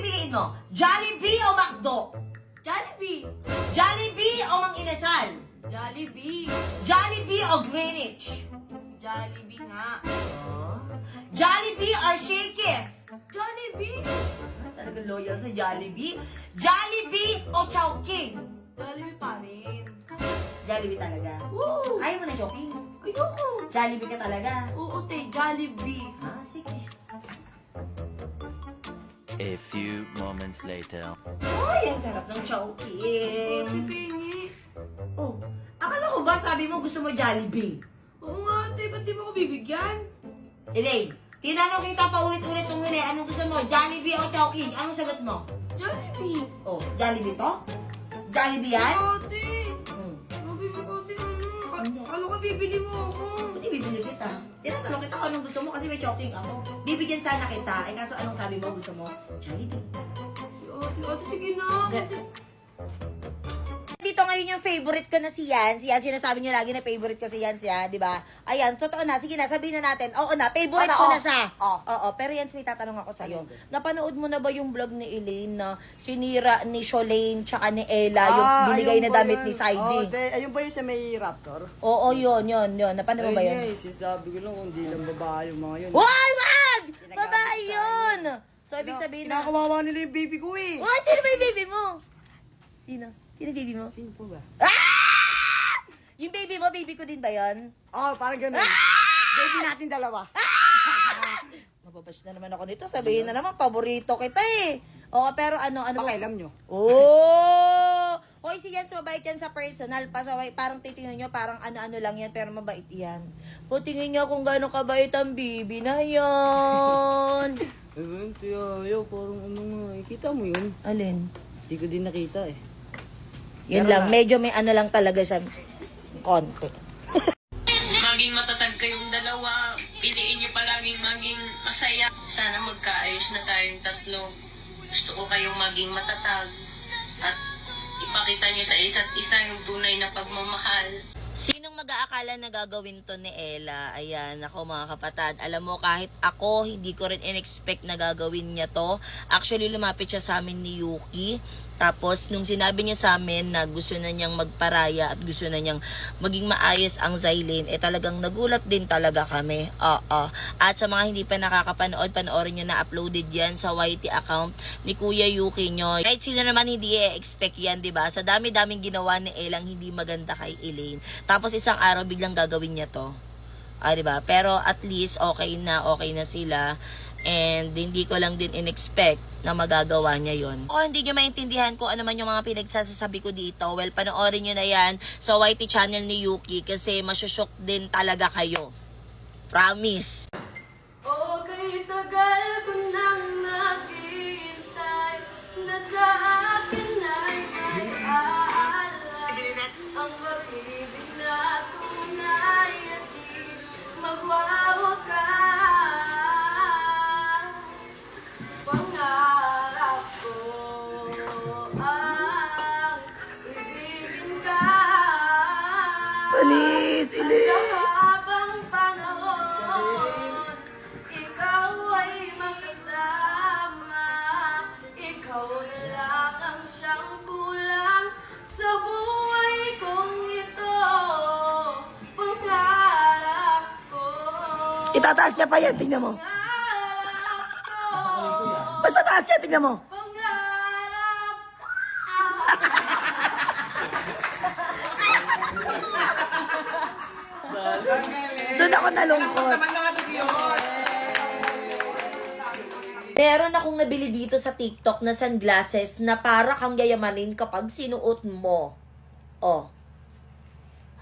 pipiliin mo? Jollibee o McDo? Jollibee! Jollibee o Mang Inasal? Jollibee! Jollibee o Greenwich? Jollibee nga. Jollibee or Shakey's? Jollibee! Talagang loyal sa Jollibee. Jollibee o Chowking? Jollibee pa rin. Jollibee talaga. Woo! Ayaw mo na Chowking? Ayoko! Jollibee ka talaga. Oo, te. Jollibee. Ah, sige. A few moments later. Ay, ang sarap ng Chowking. Pingi. Oh, akala ko ba sabi mo gusto mo Jollibee? Oo nga, te. Ba't di mo ko bibigyan? Elaine, tinanong kita pa ulit-ulit nung huli. Anong gusto mo? Jollibee o Chowking? Anong sagot mo? Jollibee. Oh, Jollibee to? Jollibee yan? Oo, te. Hmm. Sabi mo kasi Hindi. ano ka bibili mo ako? Hindi bibili kita. Tinatanong kita kung anong gusto mo kasi may Chowking ako. Bibigyan sana kita. Eh kaso anong sabi mo gusto mo? Jollibee. Ate, sige na. Dito ngayon yung favorite ko na si Yan. Si Yan, sinasabi niyo lagi na favorite ko si Yan siya, di ba? Ayan, totoo na. Sige na, sabihin na natin. Oo na, favorite ko na siya. Oo, pero Yan, may tatanong ako sa'yo. Napanood mo na ba yung vlog ni Elaine na sinira ni Sholane tsaka ni Ella yung binigay na damit ni Saidi? Ayun ba yung sa may Raptor? Oo, yun. Napanood mo ba yun? Ayun sinasabi ko lang kung di lang babae yung mga yun. Wag! Wag! Babae yun! So, ibig sabihin na... Kinakawawa nila yung baby ko eh. Wag! Sino ba yung baby mo? Sino? Sino baby mo? Sino po ba? Ah! Yung baby ko din ba yun? Oh, parang ganun. Baby natin dalawa. Mababash na naman ako dito. Sabihin na naman, paborito kita eh. Oo, pero ano... Pakailam nyo. Oh! Hoy, si Jens, mabait yan sa personal. Pasaway, parang titingnan nyo, parang ano-ano lang yan, pero mabait yan. O, tingin nyo kung gano'ng kabait ang bibi na yan. Ayun, tiyayo, parang ano nga. Kita mo yun? Alin? Hindi ko din nakita eh. Yun Pero lang, na- medyo may ano lang talaga siya. Konti. Maging matatag kayong dalawa. Piliin niyo palaging maging masaya. Sana magkaayos na tayong tatlo. Gusto ko kayong maging matatag. At ipakita niyo sa isa't isa yung tunay na pagmamahal. Sinong mag-aakala na gagawin to ni Ella? Ayan, ako mga kapatid. Alam mo, kahit ako, hindi ko rin in-expect na gagawin niya to. Actually, lumapit siya sa amin ni Yuki. Tapos, nung sinabi niya sa amin na gusto na niyang magparaya at gusto na niyang maging maayos ang Zylene, eh talagang nagulat din talaga kami. At sa mga hindi pa nakakapanood, panoorin niyo na uploaded yan sa YT account ni Kuya Yuki nyo. Kahit sino naman hindi expect yan, diba? Sa dami-daming ginawa ni Elang hindi maganda kay Elaine. Tapos isang araw biglang gagawin niya to. Diba? Pero at least okay na sila. And hindi ko lang din in-expect na magagawa niya yon. Kung hindi nyo maintindihan kung ano man yung mga pinagsasabi ko dito, well, panoorin nyo na yan sa YT channel ni Yuki kasi masyushock din talaga kayo. Promise. Okay, tagal ko nang naghihintay na sa akin ay may aalala ang pag-ibig na tunay at di magwawakas. Pangarap ko ang ibigin ka. Please, At sa habang panahon, ikaw ay makasama. Ikaw na lang ang siyang kulang sa buhay kong ito. Pangarap ko. Itataas niya pa yan, tingnan mo. Pangarap ko. Basta taas niya, tingnan mo. Pangarap ko. Doon ako nalungkot. Meron akong nabili dito sa TikTok na sunglasses na para kang yayamanin kapag sinuot mo. Oh.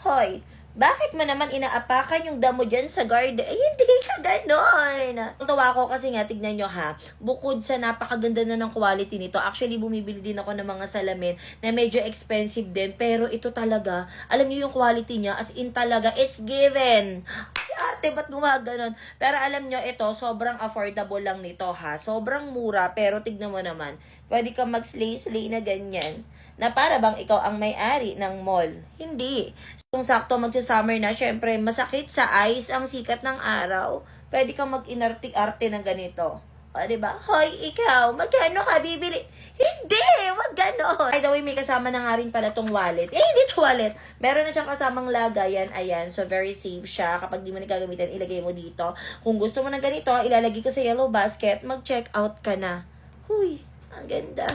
Hoy, bakit mo naman inaapakan yung damo dyan sa garden? Eh, hindi ka ganon. Tuwa ko kasi nga, tignan nyo ha, bukod sa napakaganda na ng quality nito, actually bumibili din ako ng mga salamin na medyo expensive din, pero ito talaga, alam niyo yung quality niya, as in talaga, it's given. Ay, arte, ba't gumaganon? Pero alam nyo, ito, sobrang affordable lang nito ha. Sobrang mura, pero tignan mo naman, pwede kang mag-slay-slay na ganyan, na para bang ikaw ang may-ari ng mall. Hindi. Kung sakto magsa-summer na, syempre, masakit sa eyes ang sikat ng araw. Pwede kang mag-inarte-arte ng ganito. O, diba? Hoy, ikaw, magkano ka bibili? Hindi! Wag ganon! By the way, may kasama na nga rin pala tong wallet. Hindi to wallet. Meron na siyang kasamang lagayan. Ayan. So, very safe siya. Kapag di mo nagagamitan, ilagay mo dito. Kung gusto mo ng ganito, ilalagay ko sa yellow basket. Mag-check out ka na. Huy, ang ganda.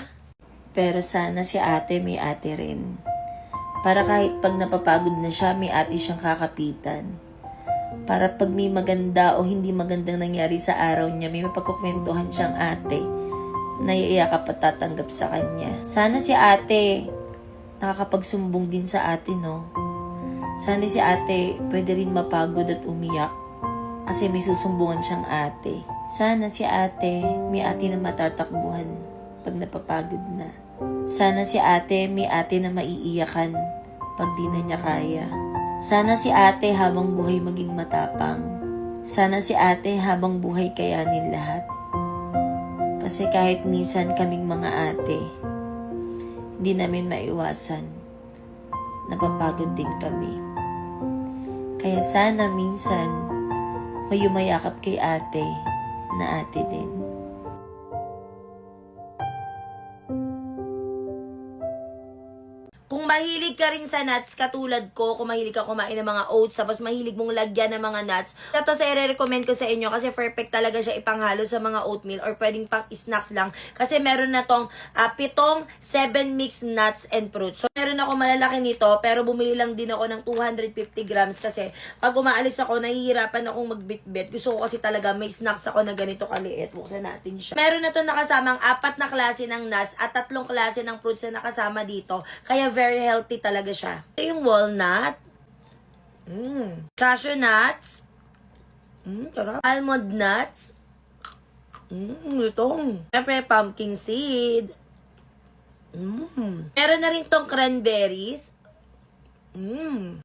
Pero sana si ate may ate rin. Para kahit pag napapagod na siya, may ate siyang kakapitan. Para pag may maganda o hindi magandang nangyari sa araw niya, may mapagkukwentuhan siyang ate na iiyak at tatanggap sa kanya. Sana si ate nakakapagsumbong din sa ate, no? Sana si ate pwede rin mapagod at umiyak kasi may susumbungan siyang ate. Sana si ate may ate na matatakbuhan pag napapagod na. Sana si ate may ate na maiiyakan pag di na niya kaya. Sana si ate habang buhay maging matapang. Sana si ate habang buhay kayanin lahat. Kasi kahit minsan kaming mga ate, hindi namin maiwasan. Napapagod din kami. Kaya sana minsan, may yumayakap kay ate na ate din. Kung mahilig ka rin sa nuts, katulad ko, kung mahilig ka kumain ng mga oats, tapos mahilig mong lagyan ng mga nuts, ito sa i-recommend ko sa inyo kasi perfect talaga siya ipanghalo sa mga oatmeal or pwedeng pang snacks lang. Kasi meron na tong 7 mixed nuts and fruits. So, meron ako malalaki nito, pero bumili lang din ako ng 250 grams kasi pag umaalis ako, nahihirapan akong magbitbit. Gusto ko kasi talaga may snacks ako na ganito kaliit. Buksan natin siya. Meron na to nakasamang 4 na klase ng nuts at 3 klase ng fruits na nakasama dito. Kaya very healthy talaga siya. Ito yung walnut. Cashew nuts. Sarap. Almond nuts. Itong. Siyempre, pumpkin seed. Meron na rin tong cranberries.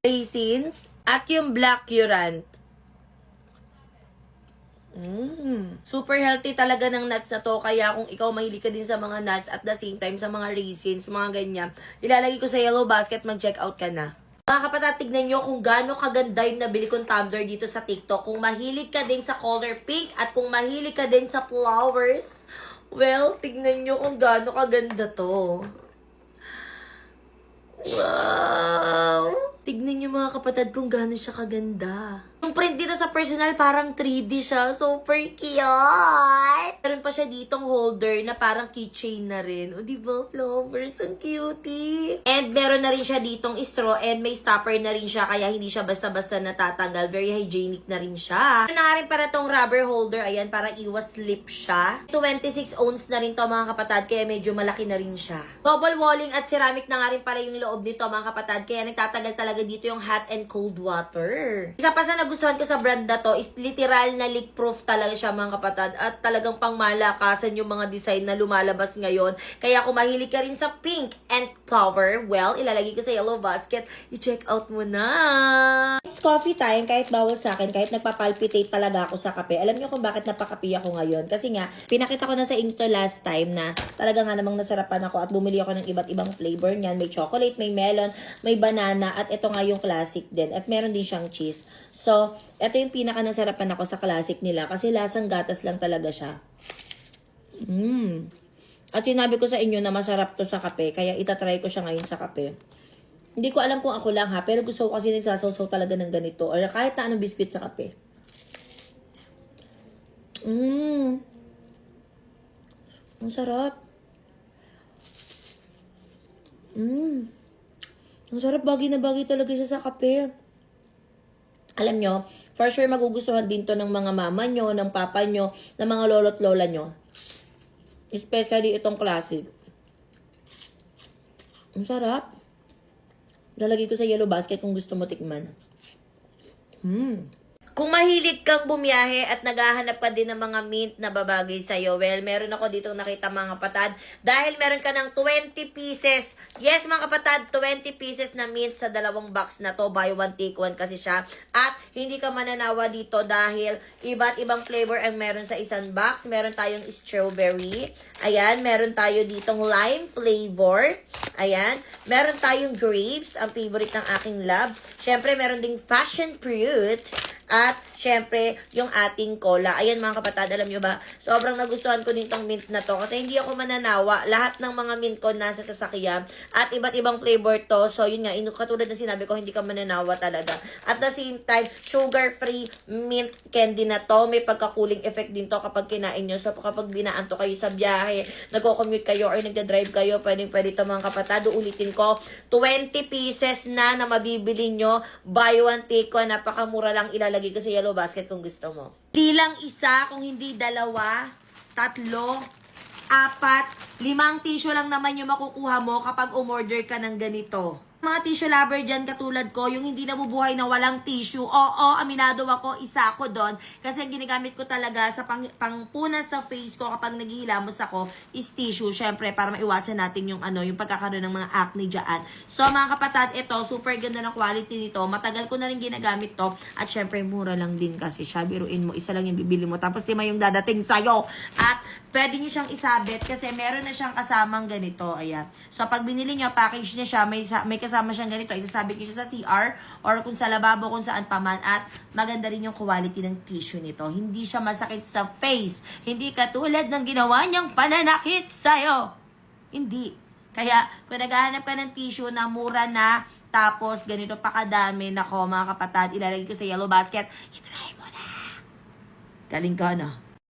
Raisins. At yung black currant. Super healthy talaga ng nuts na to. Kaya kung ikaw mahilig ka din sa mga nuts at the same time sa mga raisins, mga ganyan, ilalagay ko sa yellow basket, mag-check out ka na. Mga kapatid, tignan nyo kung gaano kaganda yung nabili kong tumbler dito sa TikTok. Kung mahilig ka din sa color pink at kung mahilig ka din sa flowers, well, tignan nyo kung gaano kaganda to. Wow! Tignan nyo mga kapatid kung gaano siya kaganda. Yung print dito sa personal, parang 3D siya. Super cute! Meron pa siya ditong holder na parang keychain na rin. O, diba? Flowers. Ang cutie! And meron na rin siya ditong straw and may stopper na rin siya kaya hindi siya basta-basta natatanggal. Very hygienic na rin siya. Meron na rin para tong rubber holder. Ayan, para iwas slip siya. 26 ounce na rin to mga kapatid kaya medyo malaki na rin siya. Double walling at ceramic na nga rin pala yung loob nito mga kapatid kaya nagtatagal talaga dito yung hot and cold water. Isa pa sa nagustuhan ko sa brand na to is literal na leak proof talaga siya mga kapatid at talagang pangmalakasan yung mga design na lumalabas ngayon. Kaya kung mahilig ka rin sa pink and cover, well, ilalagay ko sa yellow basket, i-check out mo na. It's coffee time kahit bawal sa akin, kahit nagpapalpitate talaga ako sa kape. Alam niyo kung bakit napakapi ako ngayon? Kasi nga, pinakita ko na sa inyo to last time na talaga nga namang nasarapan ako at bumili ako ng iba't ibang flavor niyan. May chocolate, may melon, may banana at ito nga yung classic din. At meron din siyang cheese. So, ito yung pinaka nasarapan ako sa classic nila kasi lasang gatas lang talaga siya. At sinabi ko sa inyo na masarap to sa kape, kaya itatry ko siya ngayon sa kape. Hindi ko alam kung ako lang ha, pero gusto ko kasi nagsasawsaw talaga ng ganito or kahit na anong biscuit sa kape. Ang sarap. Ang sarap, bagay na bagay talaga siya sa kape. Alam nyo, for sure magugustuhan din to ng mga mama nyo, ng papa nyo, ng mga lolo't lola nyo. Especially itong classic. Ang sarap. Lalagay ko sa yellow basket kung gusto mo tikman. Kung mahilig kang bumiyahe at naghahanap ka din ng mga mint na babagay sa'yo, well, meron ako dito nakita mga kapatid. Dahil meron ka ng 20 pieces. Yes, mga kapatid, 20 pieces na mint sa dalawang box na to. Buy one, take one kasi siya. At hindi ka mananawa dito dahil iba't ibang flavor ang meron sa isang box. Meron tayong strawberry. Ayan, meron tayo ditong lime flavor. Ayan, meron tayong grapes, ang favorite ng aking love. Siyempre, meron ding passion fruit. At, syempre, yung ating cola. Ayan mga kapatid, alam nyo ba? Sobrang nagustuhan ko din tong mint na to. Kasi hindi ako mananawa. Lahat ng mga mint ko nasa sasakyan. At iba't ibang flavor to. So, yun nga, katulad na sinabi ko, hindi ka mananawa talaga. At the same time, sugar-free mint candy na to. May pagka-cooling effect din to kapag kinain nyo. So, kapag binaan to kayo sa biyahe, nagko-commute kayo or nagda-drive kayo, pwede to mga kapatid. Uulitin ko, 20 pieces na mabibili nyo. Buy one, take one. Napakamura lang, ilalagay ko sa yellow basket kung gusto mo. Di lang isa, kung hindi dalawa, 3, 4, 5 tissue lang naman yung makukuha mo kapag umorder ka ng ganito. Mga tissue lover dyan katulad ko, yung hindi nabubuhay na walang tissue. Oo, aminado ako, isa ako doon. Kasi ang ginagamit ko talaga sa pangpunas sa face ko kapag naghihilamos ako is tissue. Syempre, para maiwasan natin yung yung pagkakaroon ng mga acne dyan. So, mga kapatid, ito, super ganda ng quality nito. Matagal ko na rin ginagamit to. At syempre, mura lang din kasi siya. Biruin mo, isa lang yung bibili mo. Tapos, 5 yung dadating sa'yo. At, pwede nyo siyang isabit kasi meron na siyang kasamang ganito. Ayan. So, pag binili nyo, package niya siya, may kasama siyang ganito. Isasabit nyo siya sa CR or kung sa lababo, kung saan paman. At maganda rin yung quality ng tissue nito. Hindi siya masakit sa face. Hindi katulad ng ginawa niyang pananakit sa'yo. Hindi. Kaya, kung naghahanap ka ng tissue na mura na, tapos ganito pa kadami, nako mga kapatid, ilalagay ko sa yellow basket, itry mo na. Galing ka na.